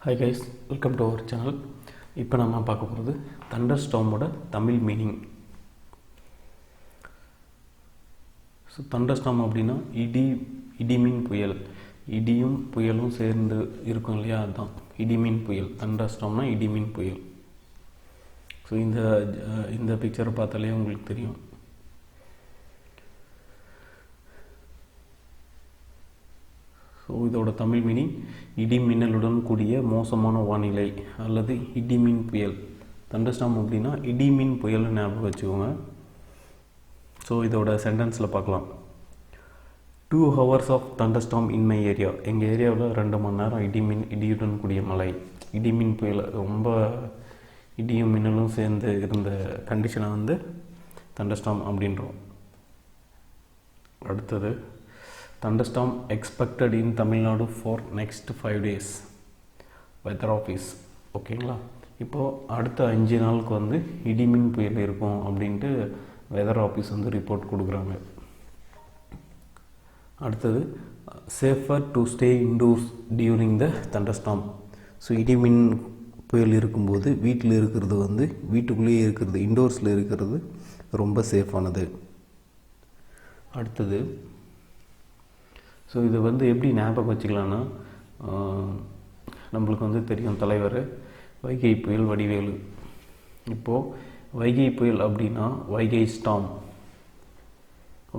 Hi guys, welcome to our channel. இப்போ நம்ம பார்க்க போகிறது தண்டர்ஸ்டார்மோட தமிழ் மீனிங். ஸோ தண்டர்ஸ்டார்ம் அப்படின்னா இடிமின் புயல். இடியும் புயலும் சேர்ந்து இருக்கும் இல்லையா, அதுதான் இடிமின் புயல். தண்டர்ஸ்டார்ம்னா இடிமின் புயல். ஸோ இந்த பிக்சரை பார்த்தாலே உங்களுக்கு தெரியும். ஸோ இதோட தமிழ் மீனிங் இடி மின்னலுடன் கூடிய மோசமான வானிலை அல்லது இடிமின் புயல். தண்டர்ஸ்டார்ம் அப்படின்னா இடிமின் புயல்னு ஞாபகம் வச்சுக்கோங்க. ஸோ இதோட சென்டென்ஸில் பார்க்கலாம். 2 hours of thunderstorm in my area. எங்கள் ஏரியாவில் 2 மணி நேரம் இடியுடன் கூடிய மழை. இடிமின் புயல், ரொம்ப இடியும் மின்னலும் சேர்ந்து இருந்த கண்டிஷனை வந்து தண்டர்ஸ்டார்ம் அப்படின்றோம். அடுத்தது Thunderstorm expected in Tamil Nadu for next 5 days. Weather office. ஓகேங்களா, இப்போது அடுத்த 5 நாளுக்கு வந்து இடிமின் புயல் இருக்கும் அப்படின்ட்டு வெதர் ஆஃபீஸ் வந்து ரிப்போர்ட் கொடுக்குறாங்க. அடுத்தது safer to stay indoors during the thunderstorm. So இடிமின் புயல் இருக்கும்போது வீட்டில் இருக்கிறது வந்து வீட்டுக்குள்ளேயே இருக்கிறது, இன்டோர்ஸில் இருக்கிறது ரொம்ப சேஃபானது. அடுத்தது ஸோ இதை வந்து எப்படி ஞாபகம் வச்சுக்கலான்னா, நம்மளுக்கு வந்து தெரியும் தலைவர் வைகை புயல் வடிவேலு. இப்போது வைகை புயல் அப்படின்னா வைகை ஸ்டார்ம்.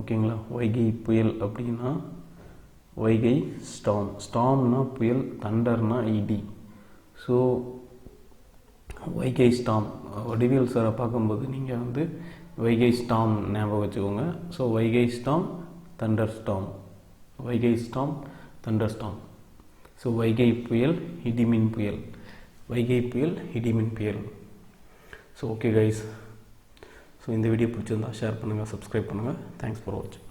ஓகேங்களா, வைகை புயல் அப்படின்னா வைகை ஸ்டார்ம். ஸ்டார்ம்னா புயல், தண்டர்னா இடி. ஸோ வைகை ஸ்டார்ம், வடிவேல் சாரை பார்க்கும்போது நீங்கள் வந்து வைகை ஸ்டார்ம் ஞாபகம் வச்சுக்கோங்க. So Vaigai storm, thunderstorm. Vaigai storm, thunderstorm. So Vaigai புயல், இடிமின் புயல். வைகை புயல், இடிமின் புயல். ஸோ ஓகே கைஸ், ஸோ இந்த வீடியோ பிடிச்சிருந்தா ஷேர் பண்ணுங்கள், சப்ஸ்கிரைப் பண்ணுங்கள். தேங்க்ஸ் ஃபார் வாட்சிங்.